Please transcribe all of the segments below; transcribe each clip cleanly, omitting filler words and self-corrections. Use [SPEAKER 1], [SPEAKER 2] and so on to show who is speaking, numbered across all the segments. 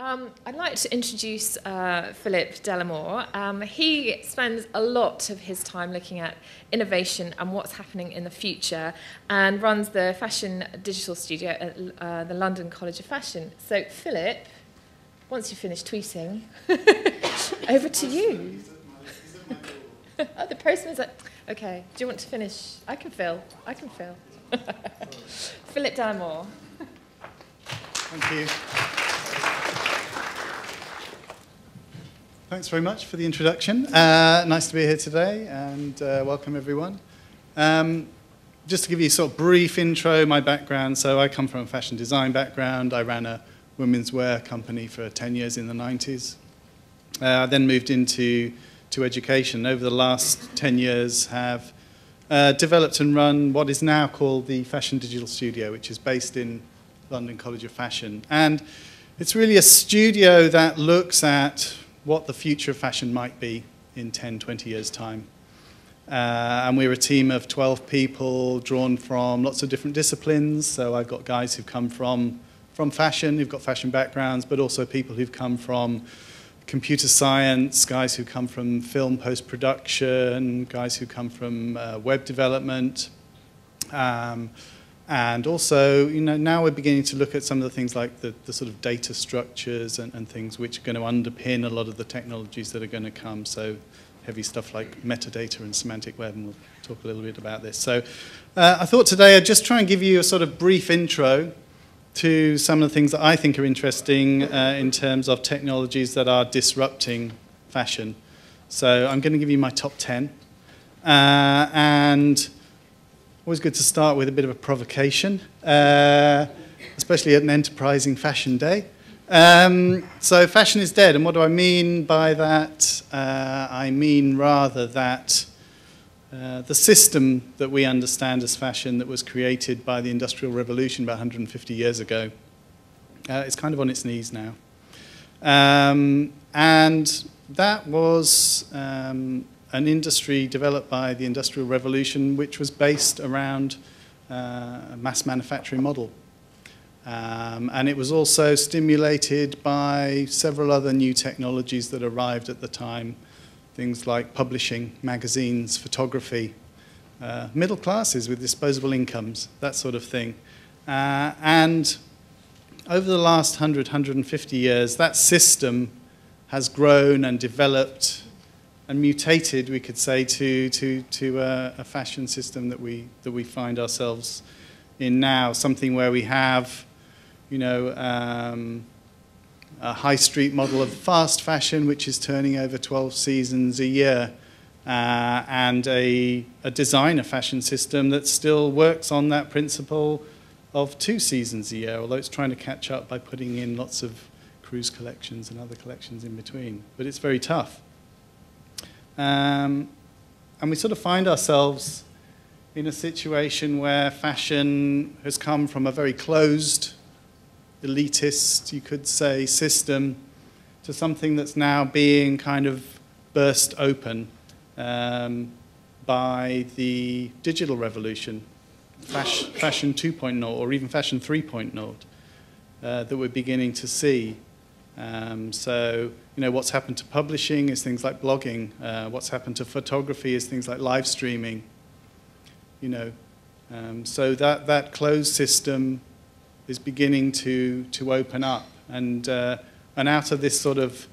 [SPEAKER 1] I'd like to introduce Philip Delamore. He spends a lot of his time looking at innovation and what's happening in the future, and runs the Fashion Digital Studio at the London College of Fashion. So, Philip, once you finish tweeting, over to you. Oh, the postman's like, okay, do you want to finish? I can fill. Philip Delamore.
[SPEAKER 2] Thank you. Thanks very much for the introduction. Nice to be here today, and welcome everyone. Just to give you a sort of brief intro, my background. So I come from a fashion design background. I ran a women's wear company for 10 years in the 90s. I then moved into education. Over the last 10 years have developed and run what is now called the Fashion Digital Studio, which is based in London College of Fashion. And it's really a studio that looks at what the future of fashion might be in 10, 20 years' time. And we're a team of 12 people drawn from lots of different disciplines. So I've got guys who've come from fashion, who've got fashion backgrounds, but also people who've come from computer science, guys who come from film post-production, guys who come from web development. And also, now we're beginning to look at some of the things like the sort of data structures and things which are going to underpin a lot of the technologies that are going to come. So heavy stuff like metadata and semantic web, and we'll talk a little bit about this. So I thought today I'd just try and give you a sort of brief intro to some of the things that I think are interesting in terms of technologies that are disrupting fashion. So I'm going to give you my top 10. And always good to start with a bit of a provocation, especially at an enterprising fashion day. So fashion is dead, and what do I mean by that? I mean rather that the system that we understand as fashion that was created by the Industrial Revolution about 150 years ago is kind of on its knees now. And that was an industry developed by the Industrial Revolution, which was based around a mass manufacturing model. And it was also stimulated by several other new technologies that arrived at the time, things like publishing, magazines, photography, middle classes with disposable incomes, that sort of thing. And over the last 100, 150 years, that system has grown and developed and mutated, we could say, to a fashion system that we find ourselves in now. Something where we have, a high street model of fast fashion, which is turning over 12 seasons a year, and a designer fashion system that still works on that principle of 2 seasons a year, although it's trying to catch up by putting in lots of cruise collections and other collections in between. But it's very tough. And we sort of find ourselves in a situation where fashion has come from a very closed, elitist, you could say, system to something that's now being kind of burst open by the digital revolution, fashion 2.0 or even fashion 3.0 that we're beginning to see. So, what's happened to publishing is things like blogging. What's happened to photography is things like live streaming. So that closed system is beginning to open up, and out of this sort of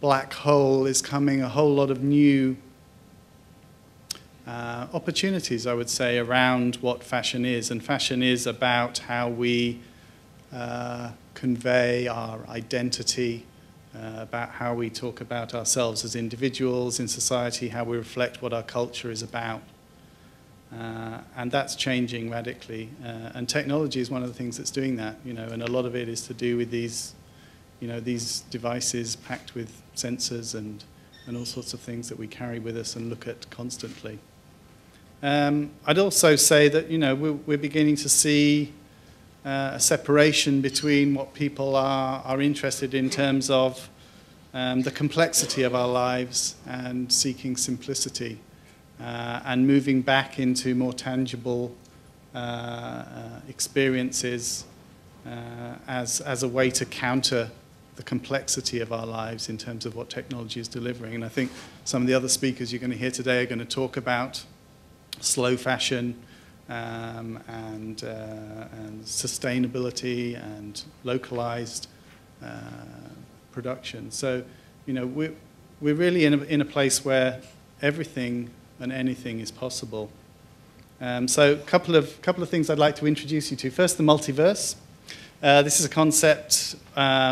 [SPEAKER 2] black hole is coming a whole lot of new opportunities, I would say, around what fashion is. And fashion is about how we convey our identity, about how we talk about ourselves as individuals in society, how we reflect what our culture is about. And that's changing radically. And technology is one of the things that's doing that, and a lot of it is to do with these, these devices packed with sensors and all sorts of things that we carry with us and look at constantly. I'd also say that, we're beginning to see a separation between what people are interested in terms of the complexity of our lives and seeking simplicity, and moving back into more tangible experiences as a way to counter the complexity of our lives in terms of what technology is delivering. And I think some of the other speakers you're going to hear today are going to talk about slow fashion and sustainability and localized production. So, you know, we're really in a place where everything and anything is possible. So a couple of things I'd like to introduce you to. First, the multiverse. This is a concept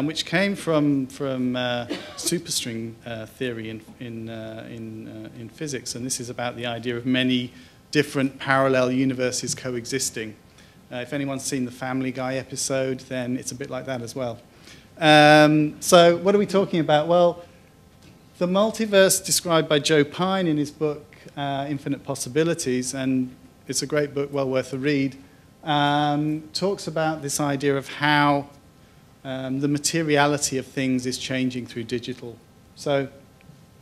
[SPEAKER 2] which came from superstring theory in physics, and this is about the idea of many different parallel universes coexisting. If anyone's seen the Family Guy episode, then it's a bit like that as well. So what are we talking about? Well, the multiverse described by Joe Pine in his book Infinite Possibilities, and it's a great book, well worth a read, talks about this idea of how the materiality of things is changing through digital. So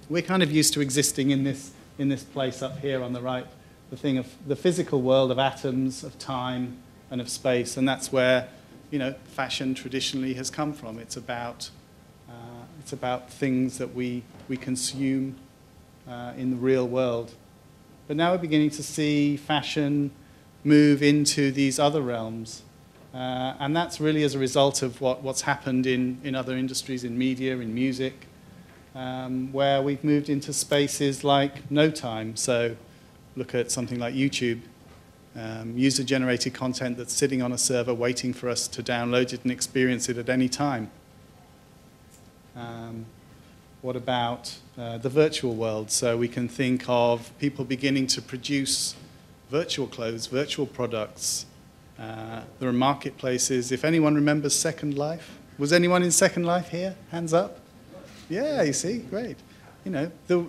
[SPEAKER 2] we're kind of used to existing in this place up here on the right, the thing of the physical world of atoms, of time, and of space, and that's where, you know, fashion traditionally has come from. It's about things that we consume in the real world. But now we're beginning to see fashion move into these other realms. And that's really as a result of what's happened in other industries, in media, in music, where we've moved into spaces like no time. So look at something like YouTube, user-generated content that's sitting on a server waiting for us to download it and experience it at any time. What about the virtual world? So we can think of people beginning to produce virtual clothes, virtual products. There are marketplaces. If anyone remembers Second Life, was anyone in Second Life here? Hands up. Yeah, you see, great. You know, there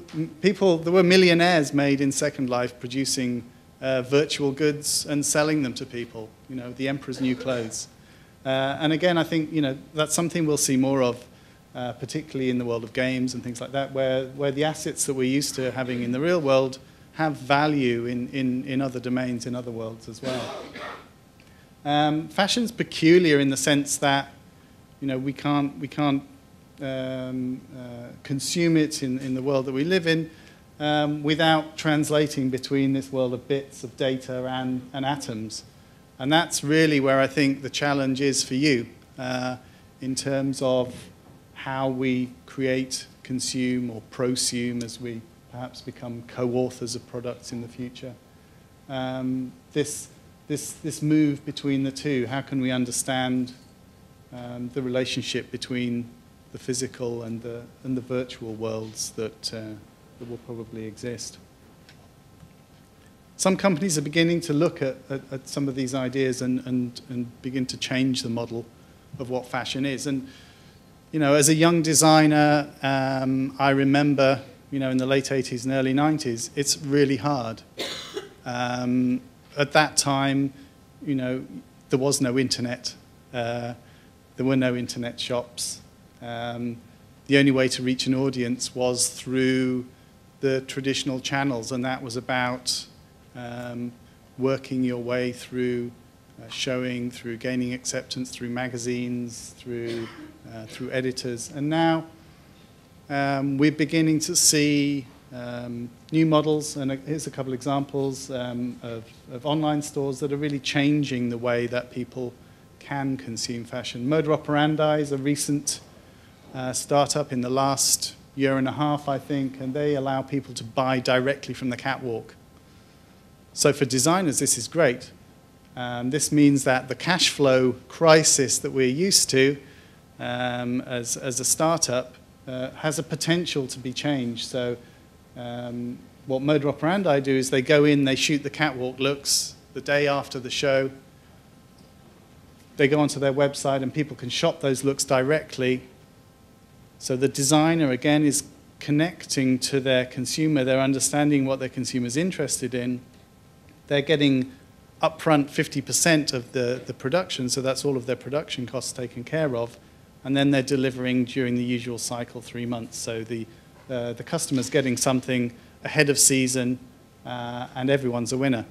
[SPEAKER 2] were millionaires made in Second Life producing virtual goods and selling them to people. You know, the emperor's new clothes. And again, I think, you know, that's something we'll see more of. Particularly in the world of games and things like that, where the assets that we're used to having in the real world have value in other domains, in other worlds as well. Fashion's peculiar in the sense that, you know, we can't consume it in the world that we live in without translating between this world of bits, of data, and atoms. And that's really where I think the challenge is for you in terms of how we create, consume, or prosume as we perhaps become co-authors of products in the future. This move between the two, how can we understand the relationship between the physical and the virtual worlds that will probably exist? Some companies are beginning to look at some of these ideas and begin to change the model of what fashion is. And you know, as a young designer, I remember, you know, in the late 80s and early 90s, it's really hard. At that time, you know, there was no internet. There were no internet shops. The only way to reach an audience was through the traditional channels, and that was about working your way through showing, through gaining acceptance, through magazines, through editors. And now we're beginning to see new models, and here's a couple of examples of online stores that are really changing the way that people can consume fashion. Moda Operandi is a recent startup in the last year and a half, I think, and they allow people to buy directly from the catwalk. So for designers, this is great. This means that the cash flow crisis that we're used to as a startup has a potential to be changed. So what Moda Operandi do is they go in, they shoot the catwalk looks the day after the show. They go onto their website and people can shop those looks directly. So the designer, again, is connecting to their consumer. They're understanding what their consumer's interested in. They're getting upfront 50% of the production, so that's all of their production costs taken care of. And then they're delivering during the usual cycle, 3 months. So the customer's getting something ahead of season, and everyone's a winner.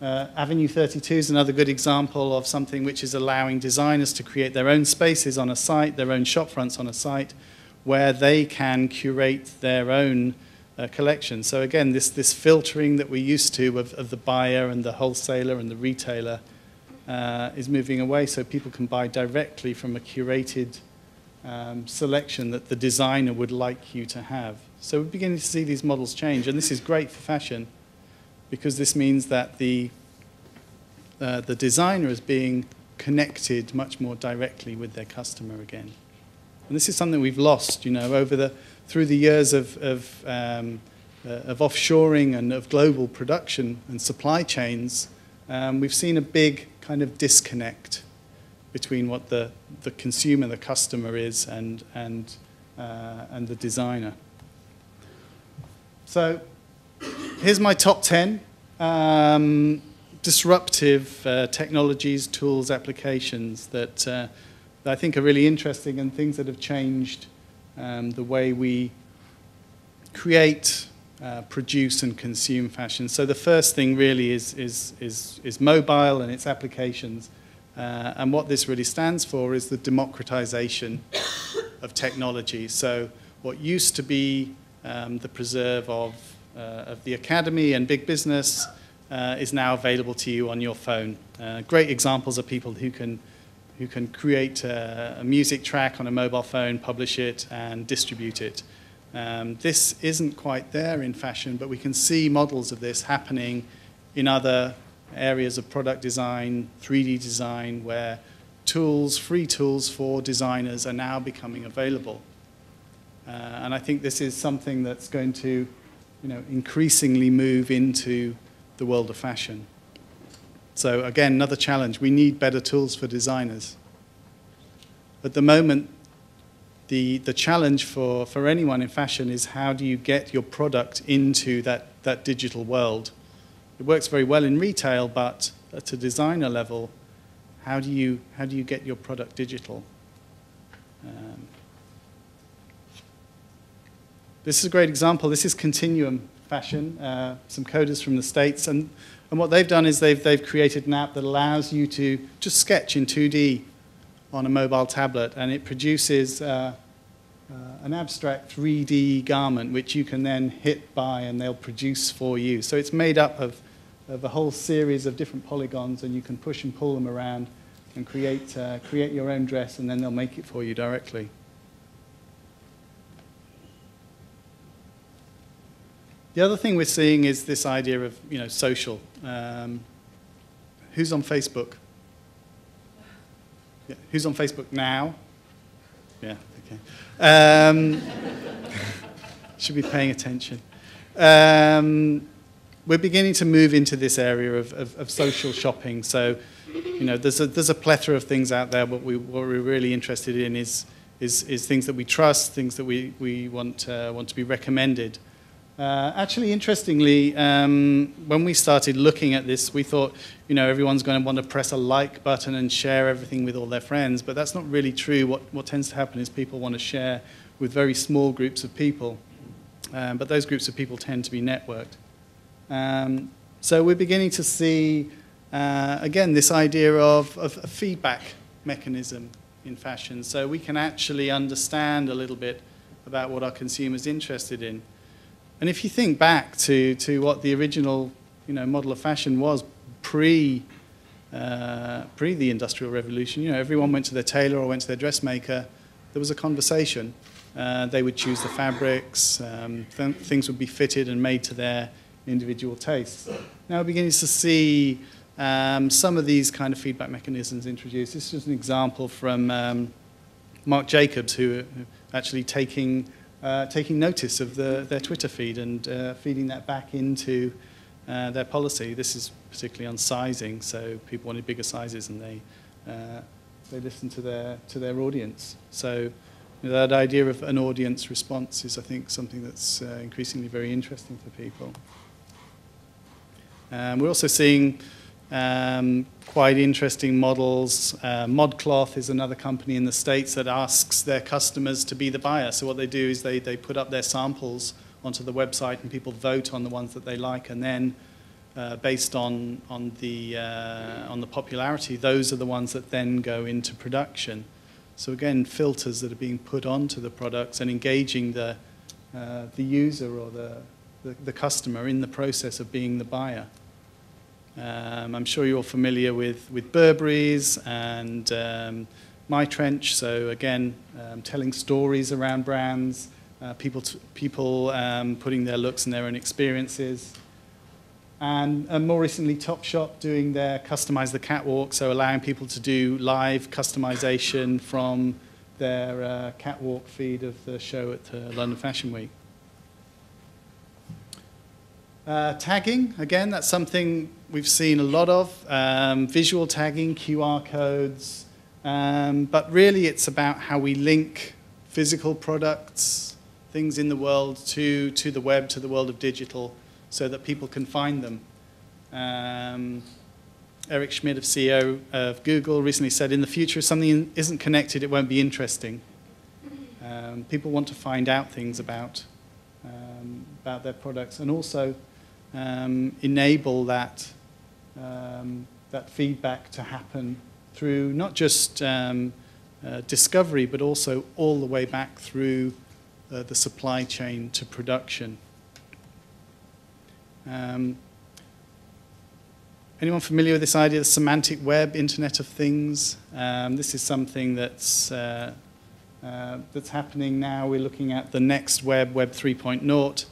[SPEAKER 2] Avenue 32 is another good example of something which is allowing designers to create their own spaces on a site, their own shop fronts on a site, where they can curate their own collection. So again, this filtering that we're used to of the buyer and the wholesaler and the retailer is moving away, so people can buy directly from a curated selection that the designer would like you to have. So we're beginning to see these models change, and this is great for fashion, because this means that the designer is being connected much more directly with their customer again. And this is something we've lost, through the years of offshoring and of global production and supply chains. We've seen a big kind of disconnect between what the consumer, the customer is, and the designer. So here's my top 10 disruptive technologies, tools, applications that I think are really interesting, and things that have changed the way we create, produce, and consume fashion. So the first thing really is mobile and its applications. And what this really stands for is the democratization of technology. So what used to be the preserve of the academy and big business is now available to you on your phone. Great examples of people who can create a music track on a mobile phone, publish it, and distribute it. This isn't quite there in fashion, but we can see models of this happening in other areas of product design, 3D design, where tools, free tools for designers are now becoming available. And I think this is something that's going to increasingly move into the world of fashion. So again, another challenge. We need better tools for designers. At the moment, the challenge for anyone in fashion is, how do you get your product into that digital world? It works very well in retail, but at a designer level, how do you get your product digital? This is a great example. This is Continuum Fashion, some coders from the States, and what they've done is they've created an app that allows you to just sketch in 2D on a mobile tablet, and it produces an abstract 3D garment which you can then hit buy and they'll produce for you. So it's made up of a whole series of different polygons, and you can push and pull them around and create your own dress, and then they'll make it for you directly. The other thing we're seeing is this idea of social. Who's on Facebook? Yeah. Who's on Facebook now? Yeah, okay. Should be paying attention. We're beginning to move into this area of social shopping. So, there's a plethora of things out there. What we're really interested in is things that we trust, things that we want to be recommended. Actually, interestingly, when we started looking at this, we thought, everyone's going to want to press a like button and share everything with all their friends, but that's not really true. What tends to happen is people want to share with very small groups of people, but those groups of people tend to be networked. So we're beginning to see, again, this idea of a feedback mechanism in fashion, so we can actually understand a little bit about what our consumers are interested in. And if you think back to what the original model of fashion was pre the Industrial Revolution, everyone went to their tailor or went to their dressmaker. There was a conversation. They would choose the fabrics. Things would be fitted and made to their individual tastes. Now we're beginning to see some of these kind of feedback mechanisms introduced. This is an example from Marc Jacobs, who actually taking notice of their Twitter feed and feeding that back into their policy. This is particularly on sizing, so people wanted bigger sizes, and they listened to their audience. So that idea of an audience response is, I think, something that's increasingly very interesting for people. We're also seeing quite interesting models. ModCloth is another company in the States that asks their customers to be the buyer. So what they do is they put up their samples onto the website, and people vote on the ones that they like, and then based on the popularity, those are the ones that then go into production. So again, filters that are being put onto the products and engaging the user or the customer in the process of being the buyer. I'm sure you're familiar with Burberry's and My Trench. So again, telling stories around brands, people putting their looks and their own experiences. And more recently, Topshop doing their Customize the Catwalk, so allowing people to do live customization from their catwalk feed of the show at London Fashion Week. Tagging, again, that's something we've seen a lot of. Visual tagging, QR codes, but really it's about how we link physical products, things in the world to the web, to the world of digital, so that people can find them. Eric Schmidt, CEO of Google, recently said, in the future, if something isn't connected, it won't be interesting. People want to find out things about their products, and also enable that feedback to happen through not just discovery, but also all the way back through the supply chain to production. Anyone familiar with this idea, the semantic web, Internet of Things? This is something that's happening now. We're looking at the next web, Web 3.0,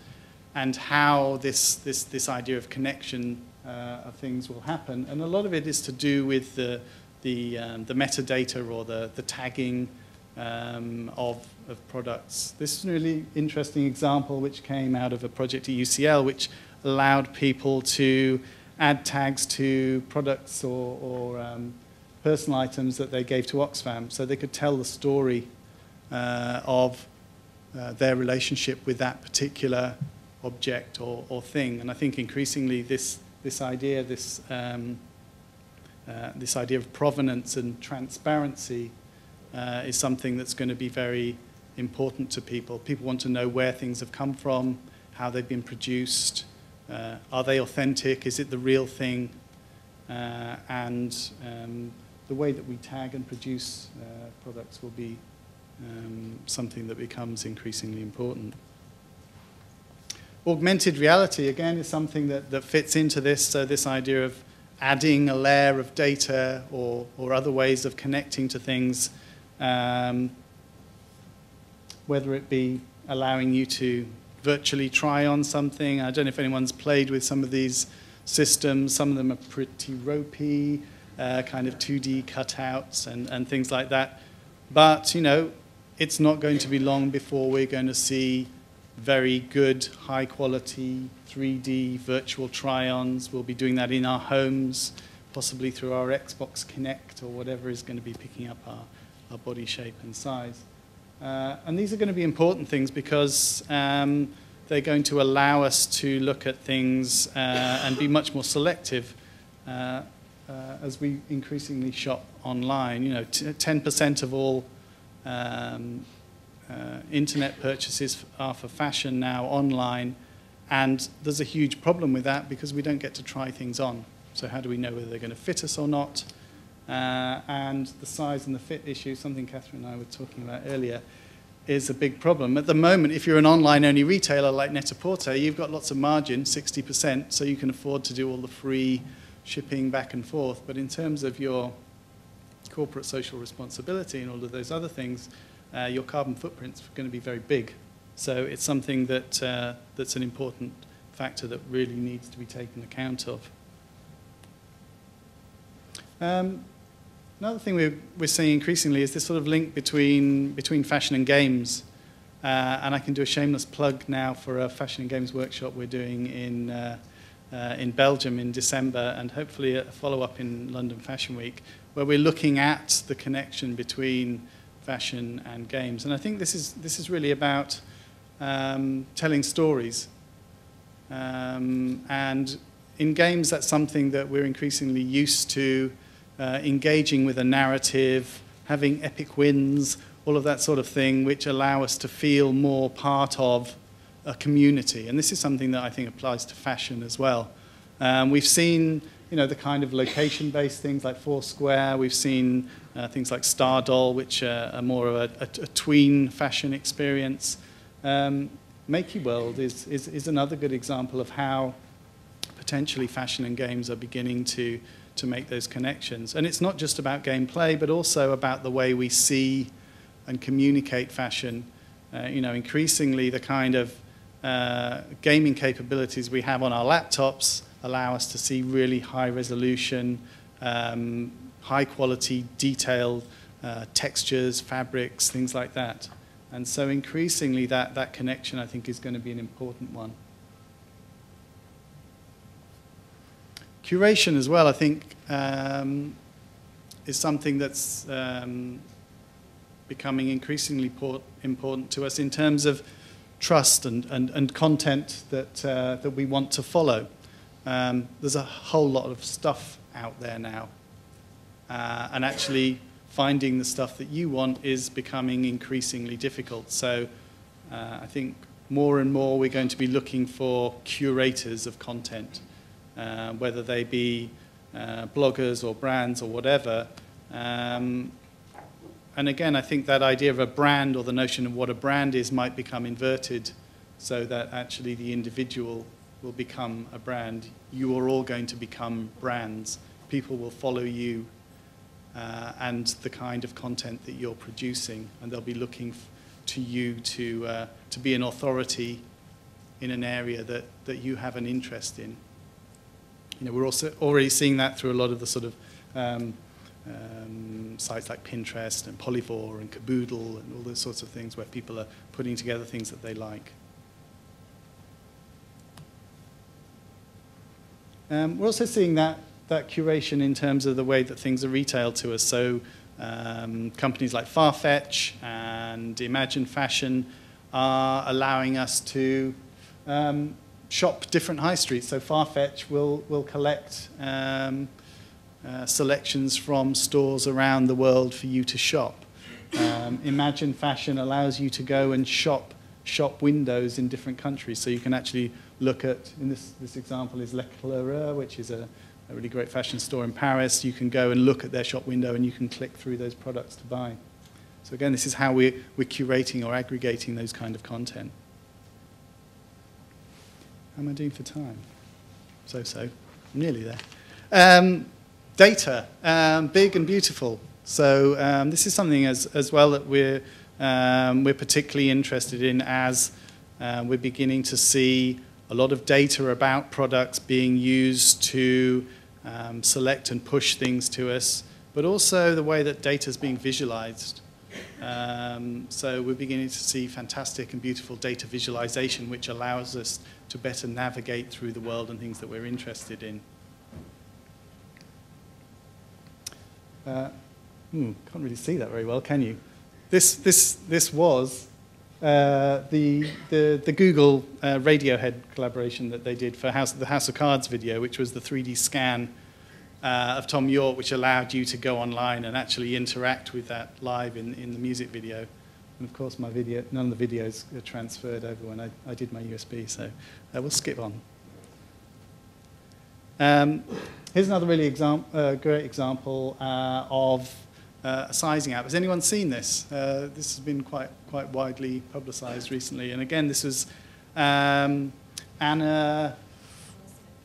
[SPEAKER 2] and how this idea of connection of things will happen. And a lot of it is to do with the metadata or the tagging of products. This is a really interesting example which came out of a project at UCL, which allowed people to add tags to products or personal items that they gave to Oxfam, so they could tell the story of their relationship with that particular object or thing. And I think increasingly this idea of provenance and transparency is something that's going to be very important to people. People want to know where things have come from, how they've been produced, are they authentic, is it the real thing, and the way that we tag and produce products will be something that becomes increasingly important. Augmented reality, again, is something that fits into this, so this idea of adding a layer of data or other ways of connecting to things, whether it be allowing you to virtually try on something. I don't know if anyone's played with some of these systems. Some of them are pretty ropey, kind of 2D cutouts and things like that. But, you know, it's not going to be long before we're going to see very good, high-quality 3D virtual try-ons. We'll be doing that in our homes, possibly through our Xbox Kinect or whatever is going to be picking up our body shape and size. And these are going to be important things because they're going to allow us to look at things and be much more selective as we increasingly shop online. You know, 10% of all internet purchases are for fashion now online, and there's a huge problem with that because we don't get to try things on. So how do we know whether they're going to fit us or not? And the size and the fit issue, something Catherine and I were talking about earlier, is a big problem. At the moment, if you're an online-only retailer like Net-a-Porter, you've got lots of margin, 60%, so you can afford to do all the free shipping back and forth. But in terms of your corporate social responsibility and all of those other things, your carbon footprint's going to be very big. So it's something that that's an important factor that really needs to be taken account of. Another thing we're seeing increasingly is this sort of link between fashion and games. And I can do a shameless plug now for a fashion and games workshop we're doing in Belgium in December, and hopefully a follow-up in London Fashion Week, where we're looking at the connection between fashion and games. And I think this is really about telling stories. And in games, that's something that we're increasingly used to, engaging with a narrative, having epic wins, all of that sort of thing, which allow us to feel more part of a community. And this is something that I think applies to fashion as well. We've seen, the kind of location-based things like Foursquare. We've seen things like Stardoll, which are more of a tween fashion experience. Makey World is another good example of how potentially fashion and games are beginning to make those connections. And it's not just about gameplay, but also about the way we see and communicate fashion. Increasingly the kind of gaming capabilities we have on our laptops allow us to see really high resolution, high quality, detailed textures, fabrics, things like that. And so increasingly that connection, I think, is going to be an important one. Curation as well, I think, is something that's becoming increasingly important to us in terms of trust and content that we want to follow. There's a whole lot of stuff out there now. And actually finding the stuff that you want is becoming increasingly difficult. So I think more and more we're going to be looking for curators of content, whether they be bloggers or brands or whatever. And again, I think that idea of a brand, or the notion of what a brand is, might become inverted, so that actually the individual will become a brand. You are all going to become brands. People will follow you and the kind of content that you're producing, and they'll be looking to you to be an authority in an area that you have an interest in. We're also already seeing that through a lot of the sort of sites like Pinterest and Polyvore and Caboodle and all those sorts of things, where people are putting together things that they like. We're also seeing that curation in terms of the way that things are retailed to us. So companies like Farfetch and Imagine Fashion are allowing us to shop different high streets. So Farfetch will collect selections from stores around the world for you to shop. Imagine Fashion allows you to go and shop windows in different countries. So you can actually look at, in this example is L'Eclaireur, which is a really great fashion store in Paris. You can go and look at their shop window and you can click through those products to buy. So again, this is how we're curating or aggregating those kind of content. How am I doing for time? So. I'm nearly there. Data, big and beautiful. So this is something as well that we're particularly interested in, as we're beginning to see a lot of data about products being used to select and push things to us, but also the way that data is being visualized. So we're beginning to see fantastic and beautiful data visualization, which allows us to better navigate through the world and things that we're interested in. Can't really see that very well, can you? This was the Google Radiohead collaboration that they did for the House of Cards video, which was the 3D scan of Tom York, which allowed you to go online and actually interact with that live in the music video. And of course, none of the videos are transferred over when I did my USB, so we'll skip on. Here's another really great example of a sizing app. Has anyone seen this? This has been quite widely publicized recently. And again, this was Anna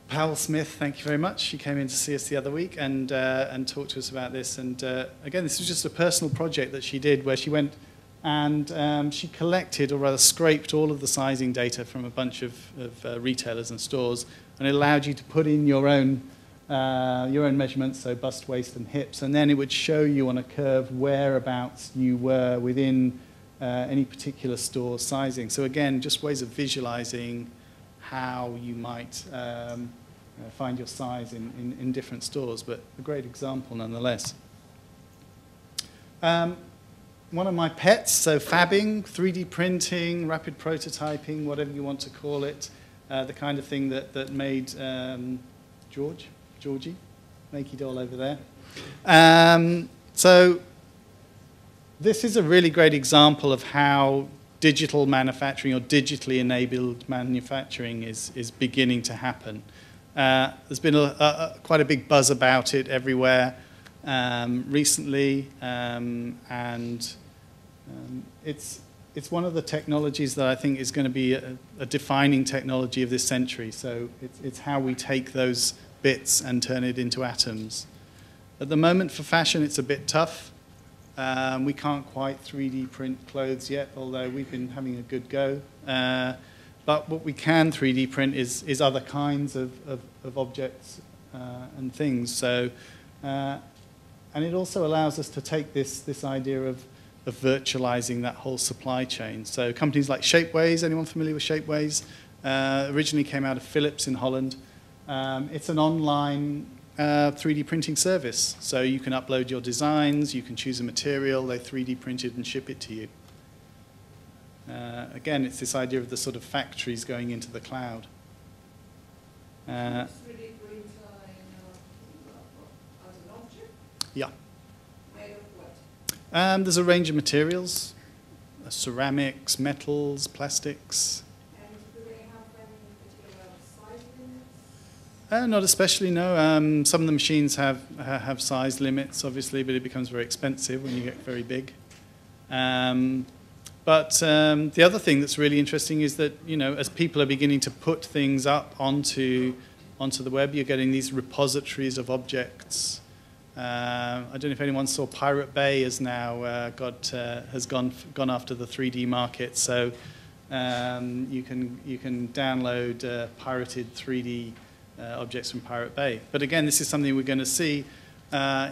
[SPEAKER 2] Powell-Smith, thank you very much. She came in to see us the other week and talked to us about this. And again, this was just a personal project that she did, where she went and she collected, or rather scraped, all of the sizing data from a bunch of retailers and stores, and it allowed you to put in your own measurements, so bust, waist, and hips, and then it would show you on a curve whereabouts you were within any particular store's sizing. So again, just ways of visualizing how you might find your size in different stores, but a great example nonetheless. One of my pets, so fabbing, 3D printing, rapid prototyping, whatever you want to call it, the kind of thing that made Georgie, Makey doll over there. So this is a really great example of how digital manufacturing or digitally enabled manufacturing is beginning to happen. There's been quite a big buzz about it everywhere recently, and it's one of the technologies that I think is going to be a defining technology of this century. So it's how we take those bits and turn it into atoms. At the moment for fashion, it's a bit tough. We can't quite 3D print clothes yet, although we've been having a good go. But what we can 3D print is other kinds of objects and things. So, and it also allows us to take this idea of virtualizing that whole supply chain. So companies like Shapeways, anyone familiar with Shapeways? Originally came out of Philips in Holland. It's an online 3D printing service. So you can upload your designs, you can choose a material, they 3D print it and ship it to you. Again, it's this idea of the sort of factories going into the cloud. Yeah. There's a range of materials, ceramics, metals, plastics.
[SPEAKER 3] And do they have any particular size limits?
[SPEAKER 2] Not especially, no. Some of the machines have size limits, obviously, but it becomes very expensive when you get very big. But the other thing that's really interesting is that, you know, as people are beginning to put things up onto the web, you're getting these repositories of objects. I don't know if anyone saw Pirate Bay has now has gone after the 3D market. So you can download pirated 3D objects from Pirate Bay. But again, this is something we're going to see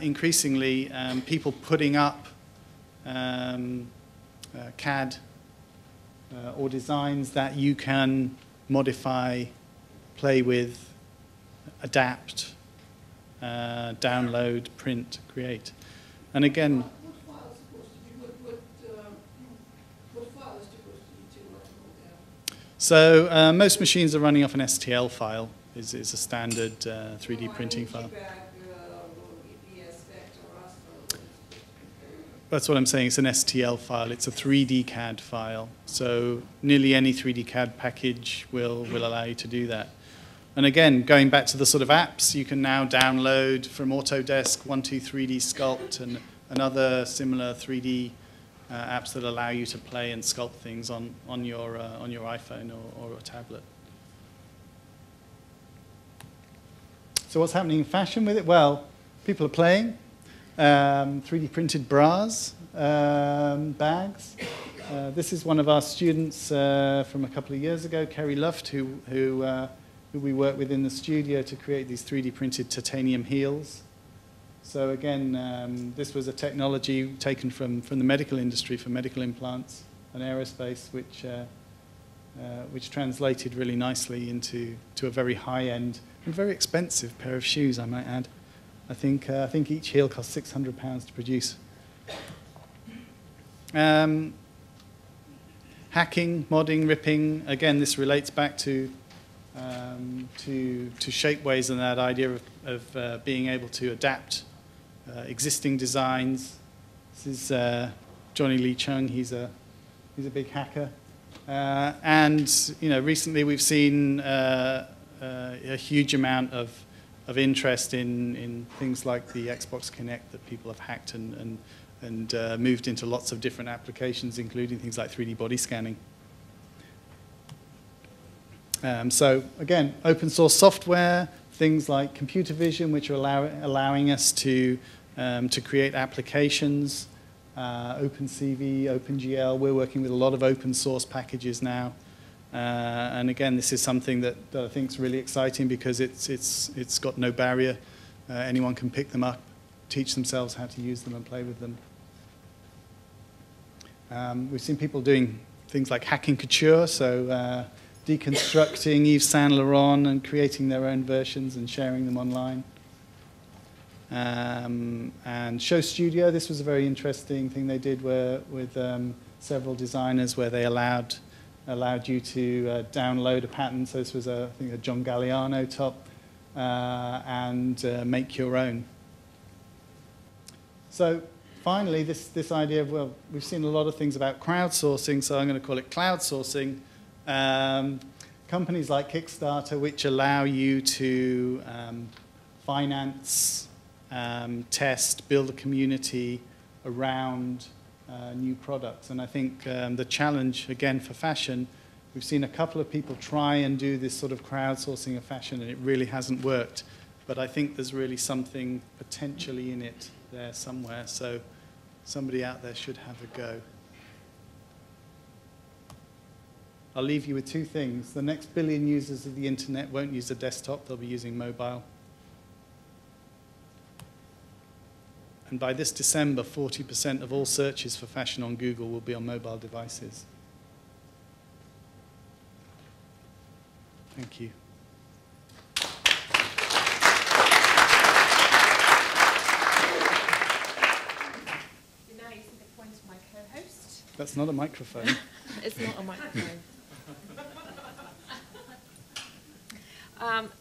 [SPEAKER 2] increasingly. People putting up CAD or designs that you can modify, play with, adapt. Download, print, create. And again,
[SPEAKER 3] What file is supposed to be, what file is supposed to be too?
[SPEAKER 2] so most machines are running off an STL file, is a standard 3D printing file. That's what I'm saying, it's an STL file, it's a 3D CAD file. So nearly any 3D CAD package will allow you to do that. And again, going back to the sort of apps, you can now download from Autodesk 123D Sculpt and other similar 3D apps that allow you to play and sculpt things on your iPhone or a tablet. So what's happening in fashion with it? Well, people are playing. 3D printed bras, bags. This is one of our students from a couple of years ago, Kerry Luft, who we worked with in the studio to create these 3D printed titanium heels. So again, this was a technology taken from the medical industry for medical implants and aerospace, which translated really nicely into a very high-end and very expensive pair of shoes, I might add. I think each heel costs £600 to produce. Hacking, modding, ripping. Again, this relates back to Shapeways and that idea of being able to adapt existing designs. This is Johnny Lee Chung. He's a big hacker, and you know, recently we've seen a huge amount of interest in things like the Xbox Kinect that people have hacked and moved into lots of different applications, including things like 3D body scanning. So again, open source software, things like computer vision, which are allowing us to create applications. OpenCV, OpenGL, we're working with a lot of open source packages now. And again, this is something that I think is really exciting because it's got no barrier. Anyone can pick them up, teach themselves how to use them and play with them. We've seen people doing things like hacking couture, so deconstructing Yves Saint Laurent and creating their own versions and sharing them online. And Show Studio, this was a very interesting thing they did with several designers where they allowed you to download a pattern. So this was, I think, a John Galliano top, and make your own. So finally, this idea of, well, we've seen a lot of things about crowdsourcing, so I'm going to call it cloud sourcing. A companies like Kickstarter, which allow you to finance, test, build a community around new products. And I think the challenge, again, for fashion, we've seen a couple of people try and do this sort of crowdsourcing of fashion, and it really hasn't worked. But I think there's really something potentially in it there somewhere. So somebody out there should have a go. I'll leave you with two things. The next billion users of the internet won't use a desktop, they'll be using mobile. And by this December, 40% of all searches for fashion on Google will be on mobile devices. Thank you.
[SPEAKER 1] Now you see the point of my co-host.
[SPEAKER 2] That's not a microphone.
[SPEAKER 1] It's not a microphone.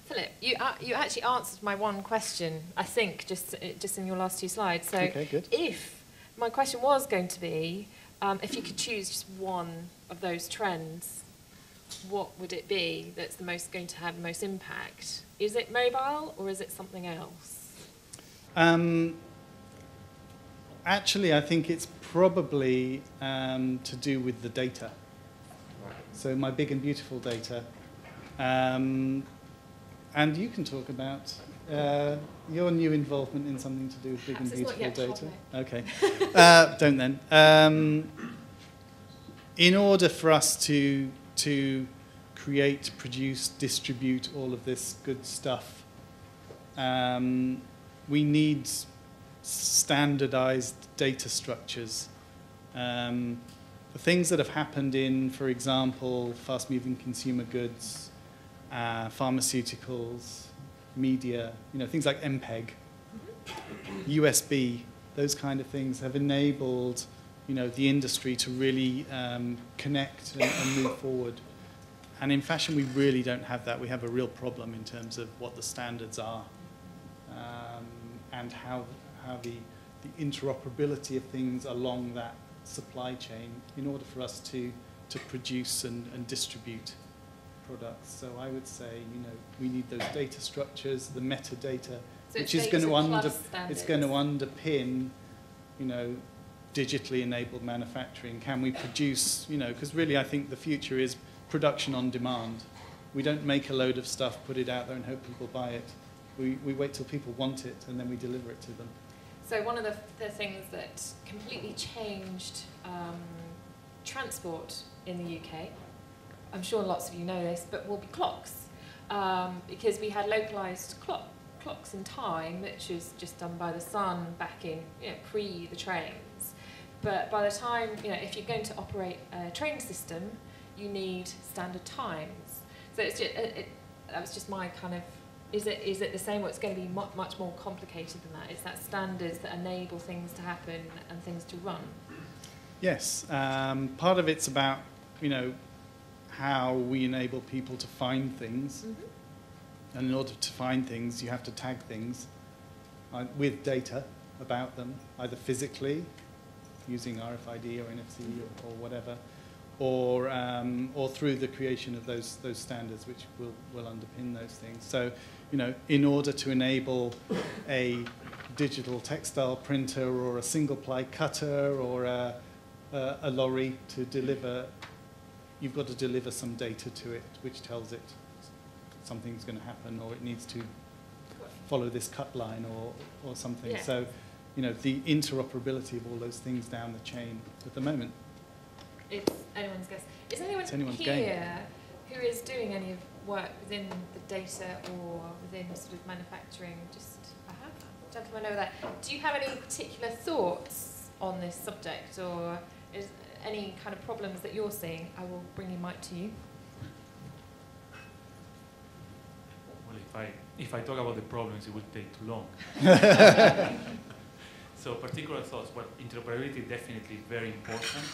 [SPEAKER 1] Philip, you actually answered my one question, I think, just in your last two slides. So
[SPEAKER 2] Okay, good.
[SPEAKER 1] if my question was going to be, if you could choose just one of those trends, what would it be that's going to have the most impact? Is it mobile or is it something else?
[SPEAKER 2] Actually, I think it's probably to do with the data. So my big and beautiful data. And you can talk about your new involvement in something to do with big and beautiful data. Okay. Don't then. In order for us to create, produce, distribute all of this good stuff, we need standardized data structures. The things that have happened in, for example, fast-moving consumer goods, pharmaceuticals, media, things like MPEG, USB, those kind of things have enabled, the industry to really connect and move forward. And in fashion, we really don't have that. We have a real problem in terms of what the standards are and how the interoperability of things along that supply chain in order for us to produce and distribute products. So I would say, we need those data structures, the metadata,
[SPEAKER 1] So
[SPEAKER 2] which is going to underpin, digitally enabled manufacturing. Can we produce, because really I think the future is production on demand. We don't make a load of stuff, put it out there and hope people buy it. We wait till people want it and then we deliver it to them.
[SPEAKER 1] So one of the things that completely changed transport in the UK, I'm sure lots of you know this, but will be clocks. Because we had localised clocks in time, which is just done by the sun back in pre the trains. But by the time, if you're going to operate a train system, you need standard times. So it's just, that was just my kind of, is it the same, or it's going to be much more complicated than that? It's that standards that enable things to happen and things to run?
[SPEAKER 2] Yes, part of it's about, how we enable people to find things. Mm-hmm. And in order to find things, you have to tag things with data about them, either physically, using RFID or NFC or whatever, or through the creation of those standards, which will underpin those things. So, in order to enable a digital textile printer or a single-ply cutter or a lorry to deliver, you've got to deliver some data to it, which tells it something's going to happen, or it needs to follow this cut line or something. Yeah. So, the interoperability of all those things down the chain at the moment.
[SPEAKER 1] It's anyone's guess. Is anyone here who is doing any work within the data or within sort of manufacturing? Just, gentleman over there. Do you have any particular thoughts on this subject, or is any kind of problems that you're seeing? I will bring your mic to you.
[SPEAKER 4] Well, if I talk about the problems, it would take too long. So particular thoughts, well, interoperability definitely very important.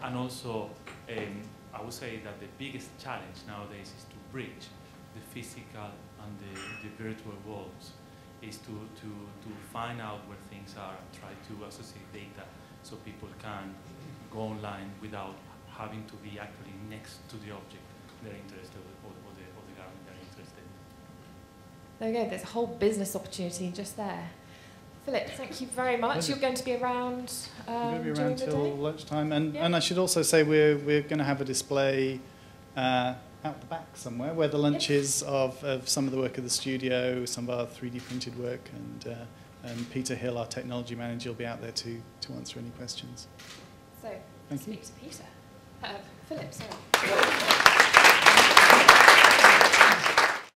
[SPEAKER 4] And also, I would say that the biggest challenge nowadays is to bridge the physical and the virtual worlds, is to find out where things are, try to associate data so people can go online without having to be actually next to the object they're interested or
[SPEAKER 1] There we go. There's a whole business opportunity just there. Philip, thank you very much.
[SPEAKER 2] Pleasure.
[SPEAKER 1] You're going to be around
[SPEAKER 2] We're going to be
[SPEAKER 1] during
[SPEAKER 2] around
[SPEAKER 1] the
[SPEAKER 2] till
[SPEAKER 1] day?
[SPEAKER 2] lunchtime. And,
[SPEAKER 1] Yeah.
[SPEAKER 2] and I should also say we're going to have a display out the back somewhere where the lunch is of some of the work of the studio, some of our 3D printed work, and Peter Hill, our technology manager, will be out there to answer any questions.
[SPEAKER 1] So,
[SPEAKER 2] Thank you.
[SPEAKER 1] speak to Peter. Philip, sorry.